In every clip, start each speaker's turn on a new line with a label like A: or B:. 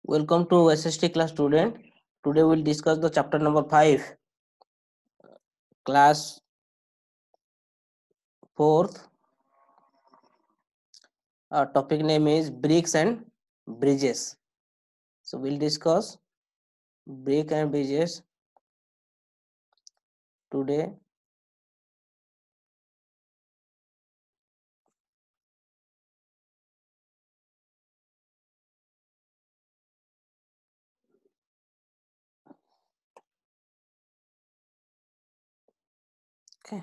A: Welcome to SST class student. Today we'll discuss the chapter number 5, class 4th. Topic name is bricks and bridges. So we'll discuss brick and bridges today. Okay,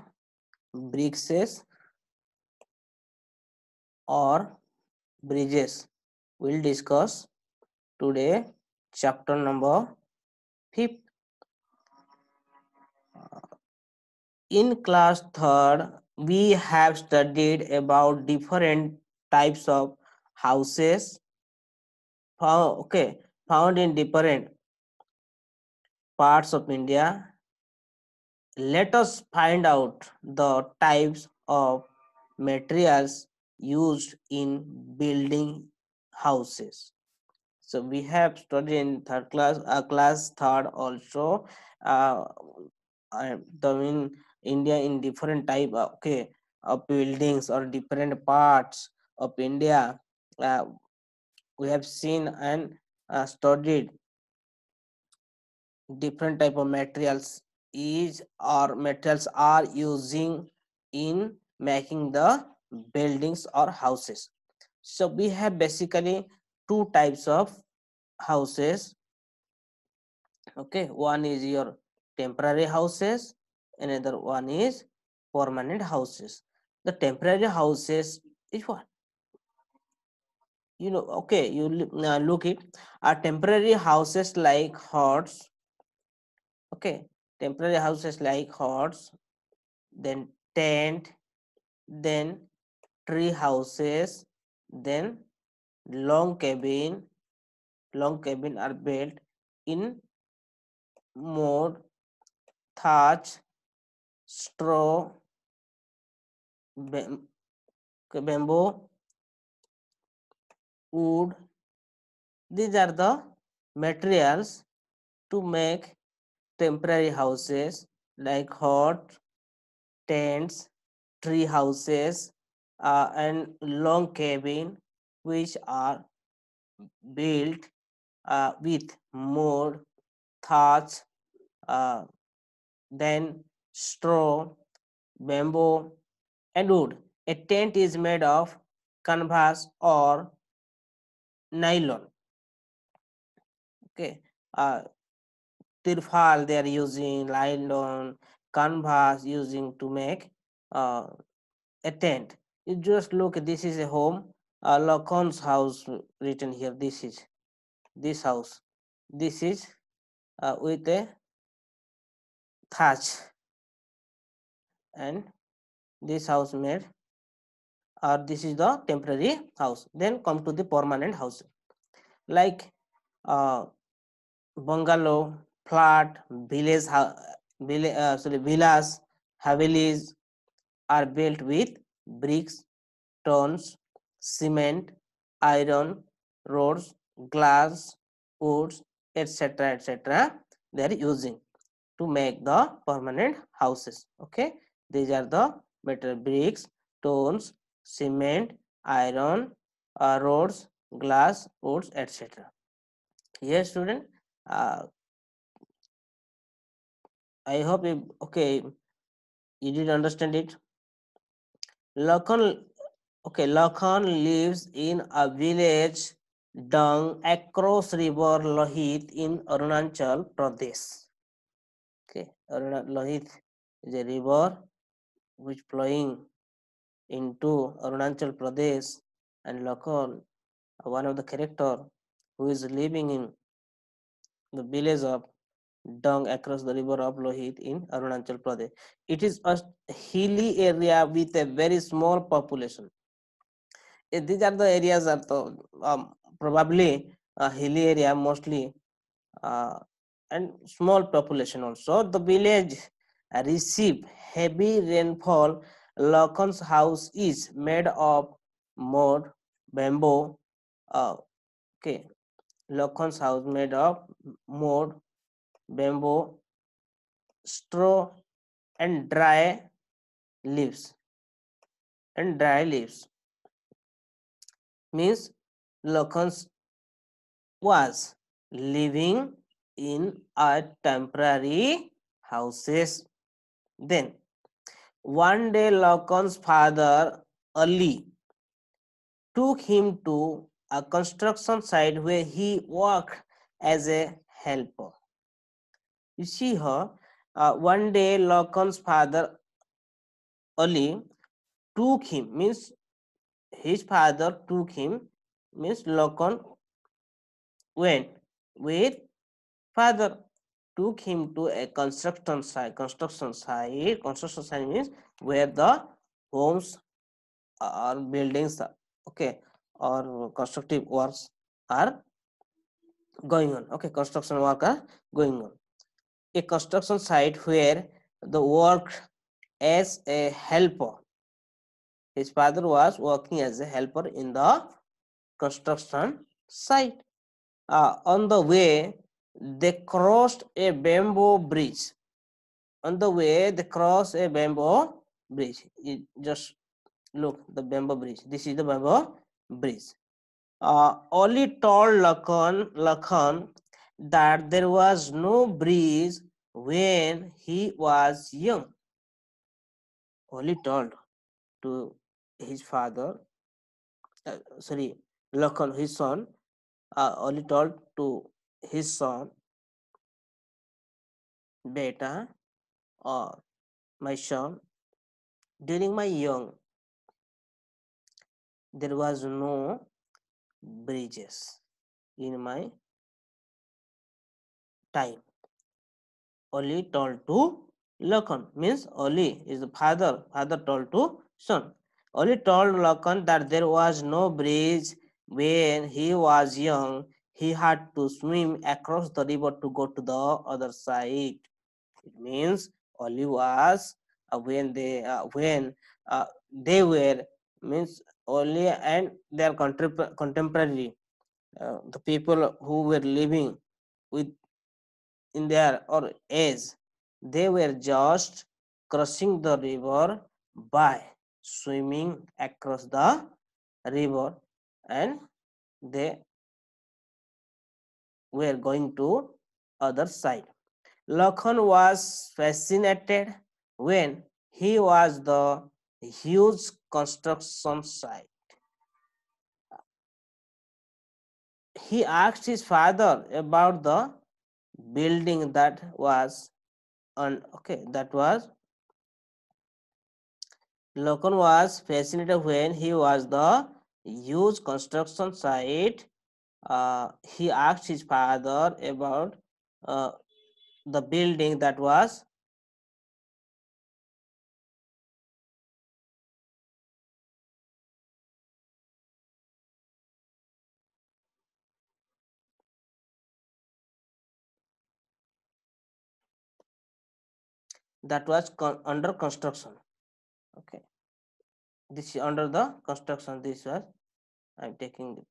A: bricks or bridges. We'll discuss today chapter number 5. In class 3rd, we have studied about different types of houses found in different parts of India. Let us find out the types of materials used in building houses. So we have studied in third class, class third also. Uh, in India in different type of buildings or different parts of India. We have seen and studied different type of materials materials are using in making the buildings or houses. So we have basically two types of houses. Okay, one is your temporary houses, another one is permanent houses. The temporary houses is what, okay, you look it, are temporary houses like huts. Okay, temporary houses like huts, then tent, then tree houses, then long cabin. Long cabin are built in mud, thatch, straw, bamboo, wood. These are the materials to make temporary houses like hut, tents, tree houses, and long cabin, which are built with mud, thatch, uh, then straw, bamboo, and wood. A tent is made of canvas or nylon. Okay, tirfal they are using, nylon, canvas using to make uh, a tent. You just look. This is a home. Lacon's house written here. This is this house. This is with a thatch, and this house made, or this is the temporary house. Then come to the permanent house like uh, bungalow, flat, villas, havelis are built with bricks, stones, cement, iron, rods, glass, woods, etc., etc. They are using to make the permanent houses. Okay, these are the metal: bricks, stones, cement, iron, rods, glass, woods, etc. Yes, student. Uh, I hope you did understand it. Lakan, Lakan lives in a village dung across river Lohit in Arunachal Pradesh. Okay, Lohit is a river which flowing into Arunachal Pradesh, and Lakan, one of the character who is living in the village of Dung across the river of Lohit in Arunachal Pradesh. It is a hilly area with a very small population. These are the areas are the, probably a hilly area mostly, uh, and small population also. The village receive heavy rainfall. Lakan's house is made of mud, bamboo, uh, okay, Lakhan's house made of mud, bamboo, straw, and leaves. Dry leaves means Lakhan's was living in a temporary houses. Then one day Lakhan's father Ali took him to a construction site where he worked as a helper. You see her. One day Lakhan's father Ali took him means his father took him means Lakhan went with father took him to a construction site. Construction site means where the homes or buildings, okay, or constructive works are going on. Okay, construction work are going on. A construction site where the work as a helper. His father was working as a helper in the construction site. On the way, they crossed a bamboo bridge. On the way, they crossed a bamboo bridge. Just look the bamboo bridge. This is the bamboo bridge. Oli told Lakhan that there was no bridge when he was young. Oli told to his father, sorry, Lakhan, his son, Oli told to his son, Beta, or my son, during my young, there was no bridges in my time. Oli told to Lakhan means Oli is the father. Father told to son. Oli told Lakhan that there was no bridge when he was young. He had to swim across the river to go to the other side. It means Oli was when they were means Oli and their contemporary, the people who were living with in their or age, they were just crossing the river by swimming across the river, and they were going to other side. Lakhan was fascinated when he was the huge construction site. He asked his father about the building that was Lakhan was fascinated when he was the huge construction site. He asked his father about uh, the building that was under construction. Okay, this is under the construction. This was I'm taking.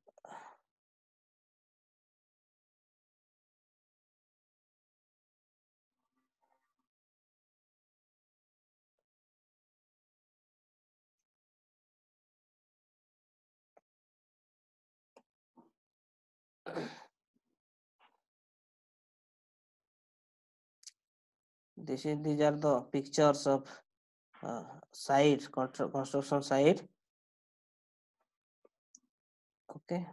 A: These are the pictures of construction site. Okay.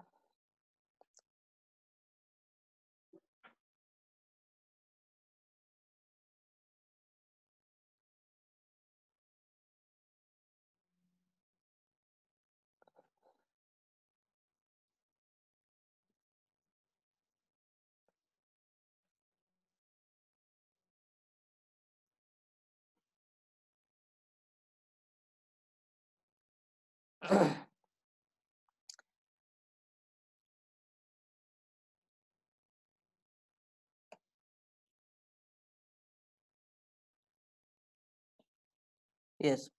A: Yes,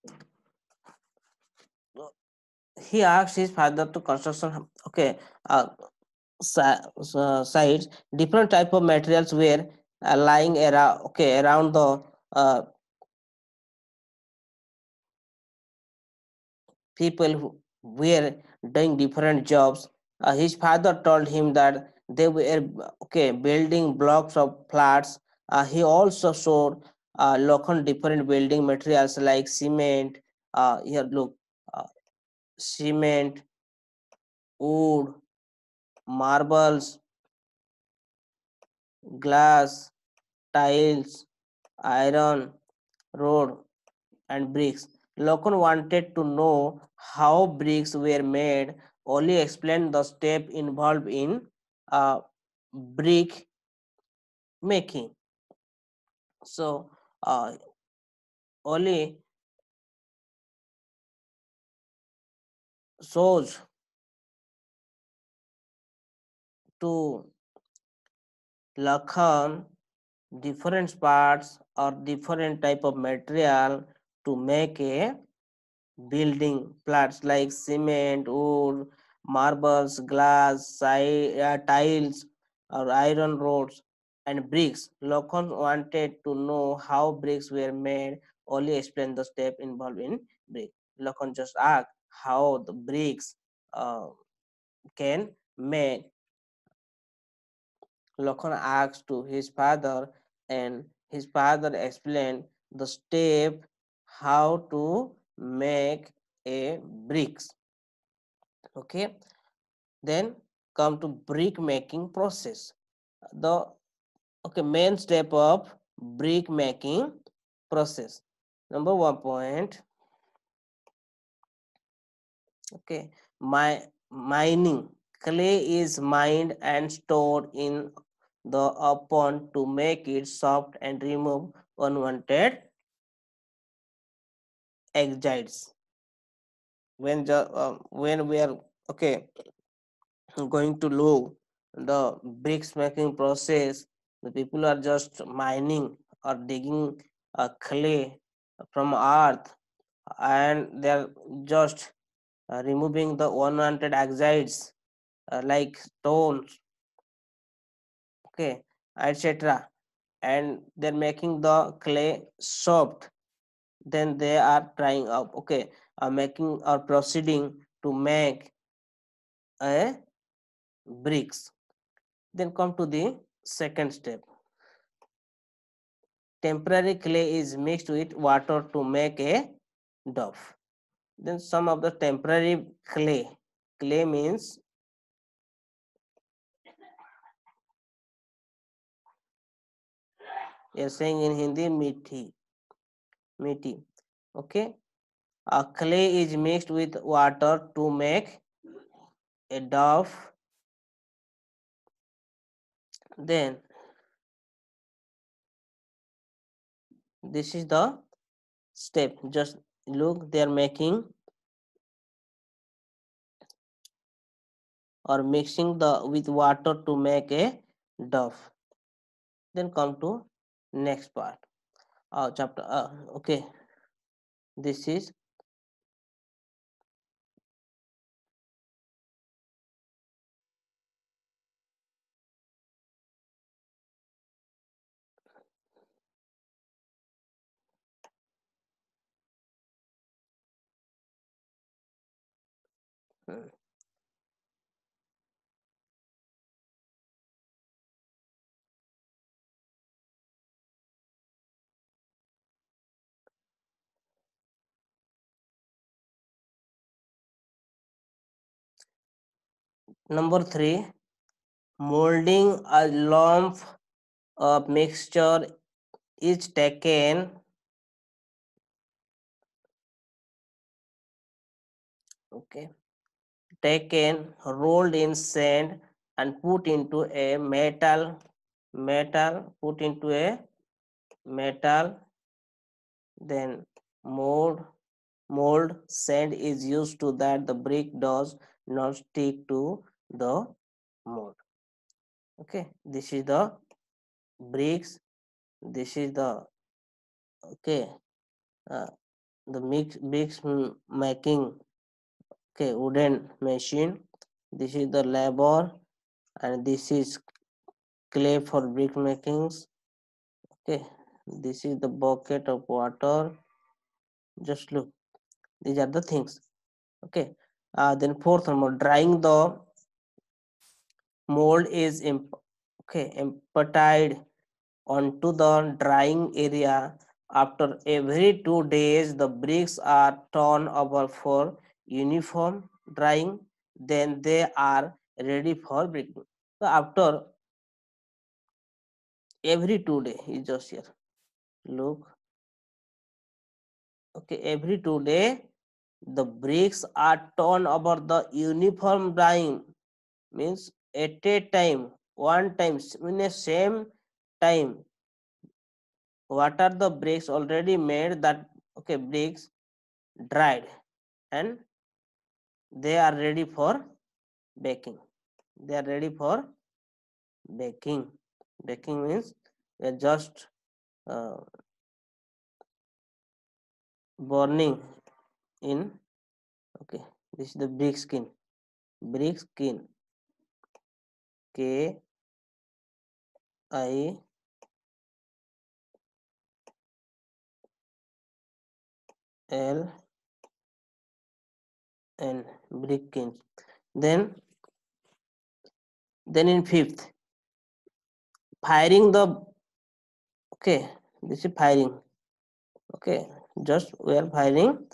A: he asked his father to construction. Okay, sites, different type of materials were lying around, around the people who were doing different jobs. His father told him that they were building blocks of flats. He also showed local different building materials like cement. Here look, uh, cement, wood, marbles, glass, tiles, iron, road, and bricks. Lokon wanted to know how bricks were made. Oli explained the step involved in uh, brick making. So Oli shows to Lakhan different parts or different type of material to make a building flats like cement, wood, marbles, glass, tiles, or iron rods and bricks. Lockhart wanted to know how bricks were made. Only explained the step involved in brick. Lockhart just asked how the bricks uh, can made. Lockhart asked to his father, and his father explained the step how to make a bricks. Okay, then come to brick making process. The main step of brick making process. Number 1 point. Okay, my mining clay is mined and stored in the pond to make it soft and remove unwanted excites. When we are going to look the bricks making process, the people are just mining or digging clay from earth, and they are just removing the unwanted oxides like stones, etc., and they're making the clay soft. Then they are trying up, making or proceeding to make a bricks. Then come to the second step. Temporary clay is mixed with water to make a dough. Then some of the temporary clay means you're saying in Hindi meaty. Okay, a clay is mixed with water to make a dough. Then this is the step. Just look, they are making or mixing the with water to make a dough. Then come to next part. Chapter. This is number 3. Molding a lump of mixture is taken, rolled in sand and put into a put into a metal, then mold sand is used to that the brick does not stick to the mold. This is the bricks. This is the uh, the bricks making wooden machine. This is the labor and this is clay for brick makings. Okay, this is the bucket of water. Just look, these are the things. Okay, then fourth one, drying the mold is imparted onto the drying area. After every 2 days, the bricks are turned over for uniform drying. Then they are ready for bricking. So after every 2 days, is just here. Look, okay, every 2 days, the bricks are turned over the uniform drying. Means at a time, one time, in a same time. What are the bricks already made? That okay, bricks dried and they are ready for baking. They are ready for baking. Baking means we are just uh, burning in. Okay, this is the brick skin. Brick skin. K I L N. Brick skin. Then in fifth, firing the okay. This is firing. Okay, just we are firing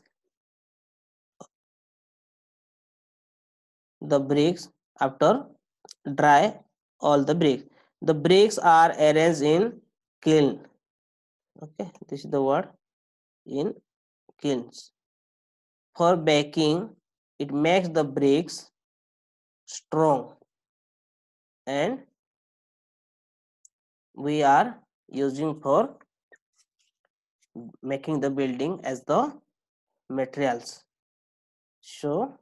A: the bricks after dry all the bricks. The bricks are arranged in kiln. Okay, this is the word, in kilns. For baking, it makes the bricks strong, and we are using for making the building as the materials. So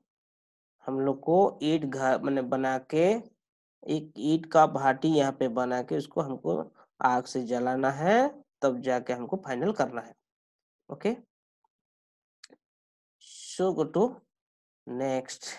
A: हम लोग को ईट घर मैंने बना के एक ईट का भाटी यहाँ पे बना के उसको हमको आग से जलाना है, तब जाके हमको फाइनल करना है. Okay, so go to next.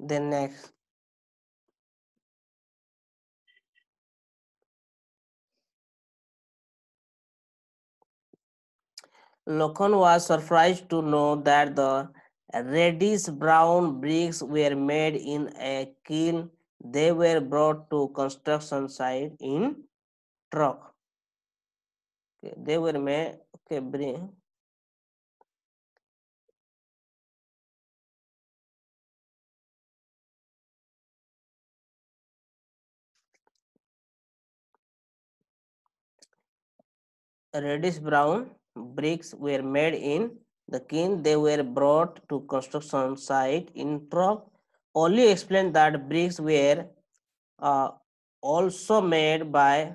A: Then next, Lokhan was surprised to know that the reddish brown bricks were made in a kiln. They were brought to construction site in truck. Okay, they were made. Okay, bring reddish brown bricks were made in the kiln. They were brought to construction site in truck. Only explained that bricks were uh, also made by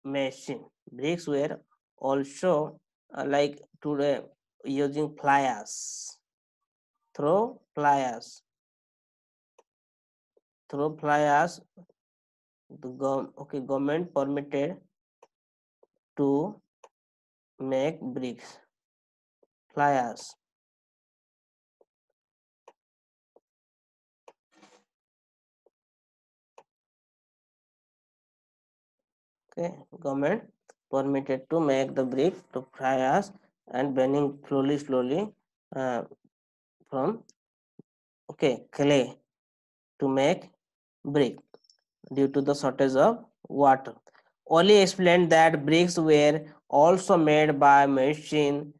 A: machine. Bricks were also like today using pliers. Through pliers. Through pliers, the government permitted to make bricks. Pliers. Okay, government permitted to make the brick to pliers and burning slowly from clay to make brick due to the shortage of water. Oli explained that bricks were also made by machine.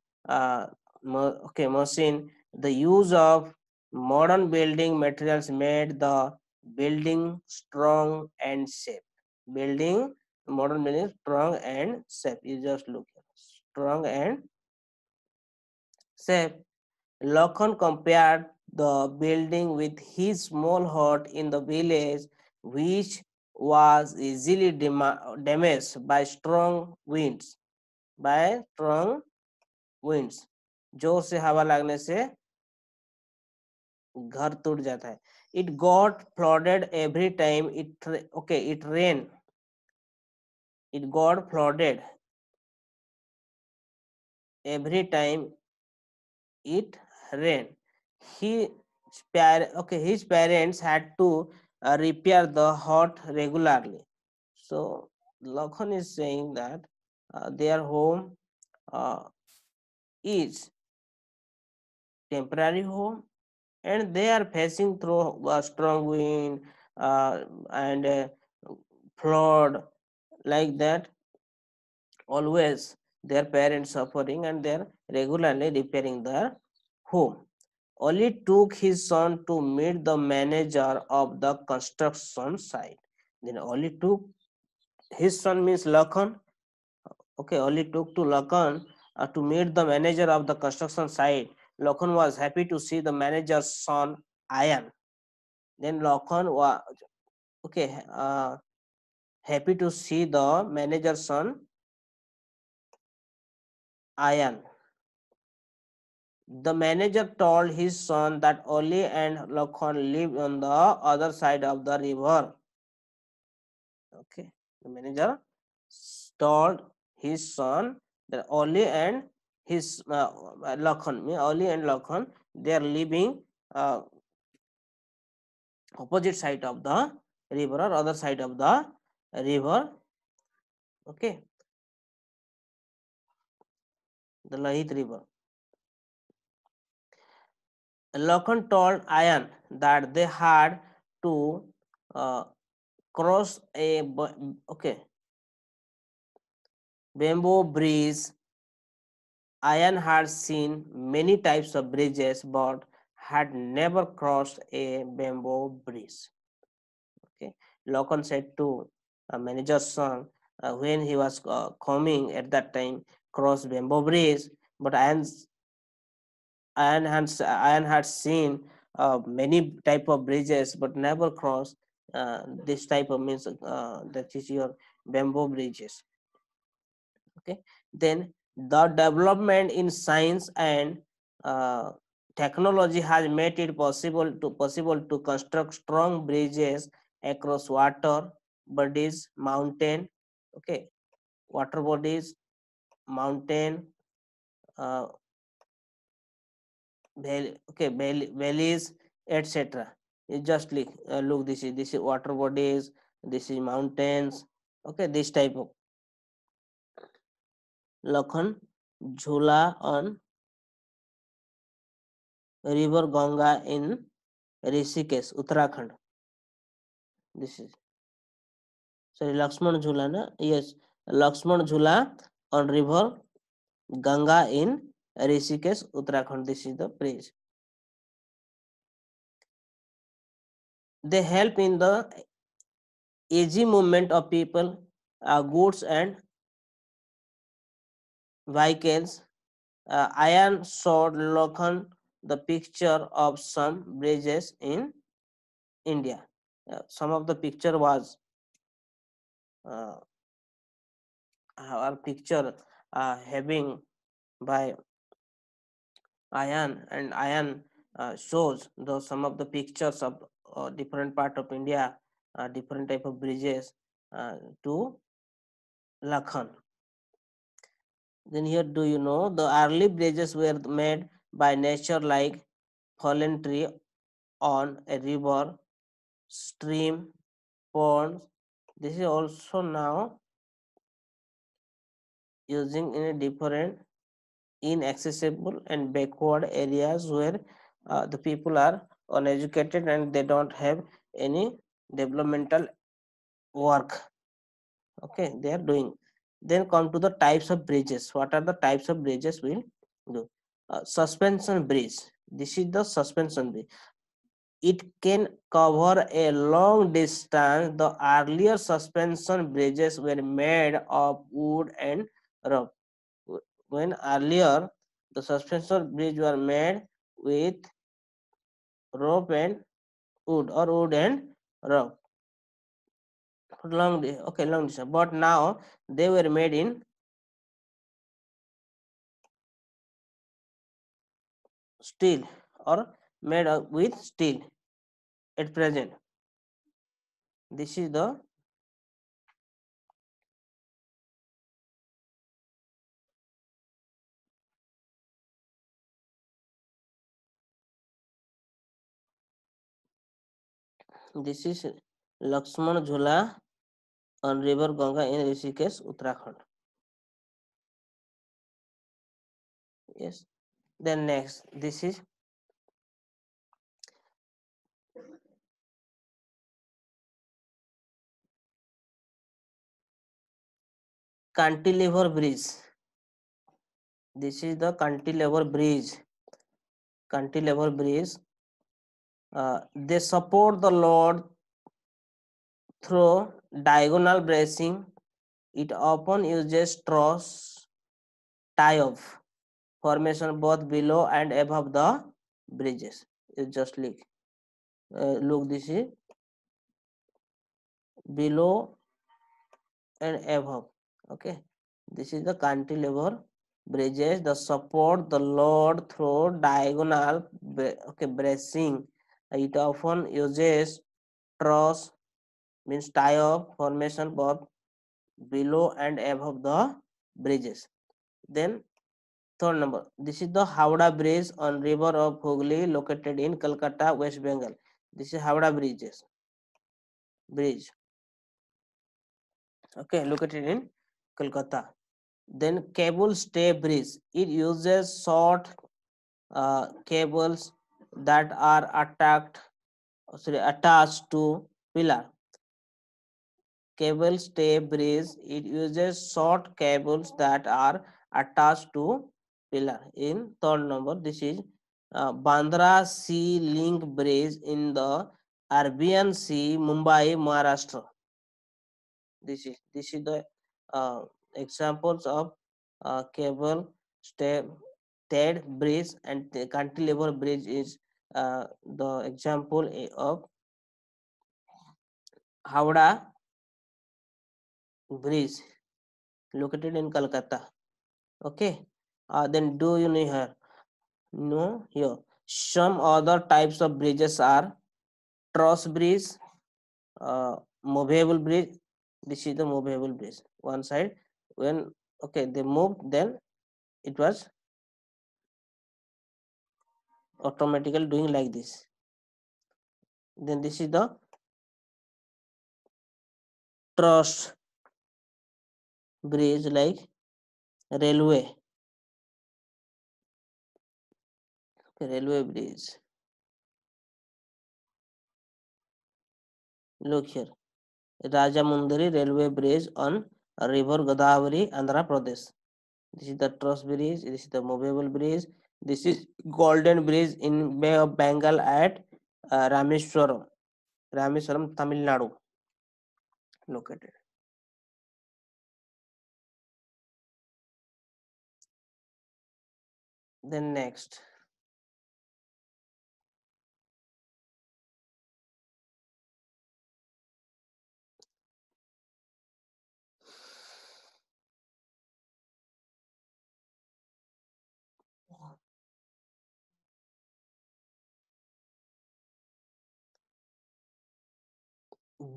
A: Machine. The use of modern building materials made the building strong and safe. Building modern building strong and safe. You just look here. Strong and safe. Lakhan compared the building with his small hut in the village, which was easily damaged by strong winds. By strong winds, जोर से हवा लगने से घर टूट जाता है. It got flooded every time it rained. It got flooded every time it rained. His parents had to repair the hut regularly. So Lakhan is saying that their home is temporary home, and they are facing through a strong wind and flood, like that. Always their parents suffering, and they are regularly repairing their home. Ali took his son to meet the manager of the construction site. Then Ali took his son, means Lakhan. Okay, Ali took to Lakhan to meet the manager of the construction site. Lakhan was happy to see the manager's son Ayan. Then Lakhan was happy to see the manager's son Ayan. The manager told his son that Ali and Lakhan lived on the other side of the river. Okay, the manager told his son that Ali and his Lakhan, they are living opposite side of the river or other side of the river. Okay, the Lahit river. Lakhan told Ayan that they had to cross a bamboo bridge. Ayan had seen many types of bridges but had never crossed a bamboo bridge. Okay, Lakhan said to manager's son when he was coming at that time, cross bamboo bridge, but Ayan had seen many type of bridges but never crossed this type of, means that is your bamboo bridges. Okay, then the development in science and uh, technology has made it possible to construct strong bridges across water bodies, mountain, okay, water bodies, mountain, uh, valleys, etc. You just look, this is water bodies, this is mountains. Okay, this type of Lakhan Jhula on river Ganga in Rishikesh, Uttarakhand. This is sorry, Lakshman Jhula, na? Yes, Lakshman Jhula on river Ganga in Rishikesh, Uttarakhand. This is the place. They help in the easy movement of people, goods, and vehicles. Ayan showed Lakhan the picture of some bridges in India. Some of the picture was uh, our picture having by Ayan, and Ayan shows some of the pictures of different part of India, different type of bridges to Lakhan. Then here, do you know the early bridges were made by nature, like fallen tree on a river, stream, ponds. This is also now using in a different inaccessible and backward areas where the people are uneducated and they don't have any developmental work. Okay, they are doing. Then come to the types of bridges. What are the types of bridges we'll do? Suspension bridge. This is the suspension bridge. It can cover a long distance. The earlier suspension bridges were made of wood and rope. When earlier the suspension bridge were made with rope and wood, or wood and rope. long distance, but now they were made in steel or made up with steel at present. This is the Lakshman Jhula on river Ganga in Rishikesh, Uttarakhand. Yes. Then next, this is cantilever bridge. This is the cantilever bridge. Cantilever bridge. They support the load through diagonal bracing. It often uses truss tie-off formation both below and above the bridges. You just look, this is below and above. Okay, this is the cantilever bridges. The support the load through diagonal bracing. It often uses truss means tie-off formation both below and above the bridges. Then third number, this is the Howrah Bridge on river of Hooghly located in Calcutta, West Bengal. This is Howrah bridge. Okay, located in Calcutta. Then cable stay bridge. It uses short cables that are attached to pillar. Cable stay bridge. It uses short cables that are attached to pillar. In third number, this is Bandra Sea Link Bridge in the Arabian Sea, Mumbai, Maharashtra. This is the examples of cable stayed bridge, and the cantilever bridge is the example of Howrah bridge located in Calcutta. Okay, then do you know here? No, here. Some other types of bridges are truss bridge, movable bridge. This is the movable bridge. One side, when they moved, then it was automatically doing like this. Then this is the truss bridge, like railway bridge. Look here, Rajamundari railway bridge on river Godavari, Andhra Pradesh. This is the truss bridge. This is the movable bridge. This is golden bridge in Bay of Bengal at Rameswaram, Tamil Nadu, located. Then next,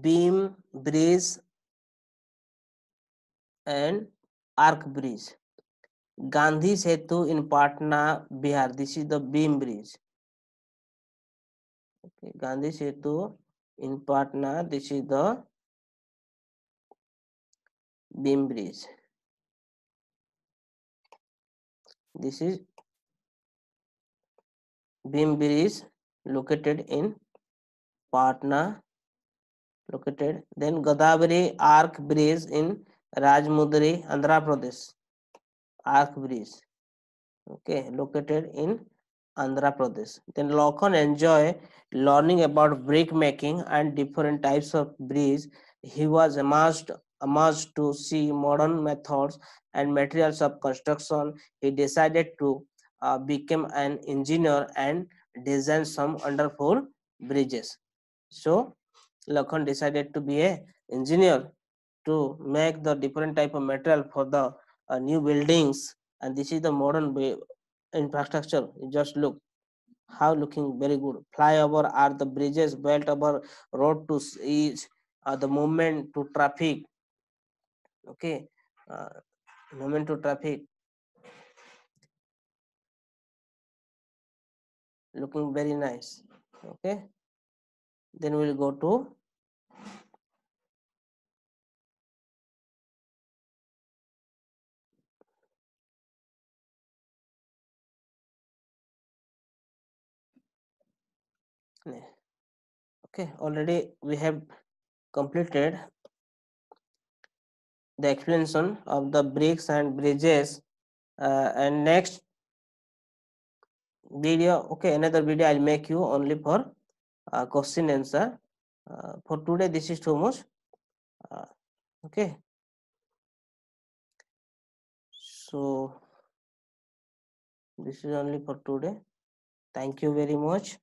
A: beam bridge and arc bridge. Gandhi Setu in Patna, Bihar. This is the beam bridge. Okay, Gandhi Setu in Patna. This is the beam bridge. This is beam bridge located in Patna. Located. Then Godavari Arc Bridge in Rajmundry, Andhra Pradesh. Arc Bridge. Okay, located in Andhra Pradesh. Then Lokhan enjoy learning about brick making and different types of bridge. He was amazed to see modern methods and materials of construction. He decided to become an engineer and design some wonderful bridges. So Lakhan decided to be a engineer to make the different type of material for the new buildings, and this is the modern infrastructure. You just look how looking very good. Flyover are the bridges built over road to ease the movement to traffic. Okay, uh, movement to traffic, looking very nice. Okay, then we'll go to okay. Already we have completed the explanation of the bricks and bridges, and next video, okay, another video I'll make you only for question answer. For today this is too much. Okay, so this is only for today. Thank you very much.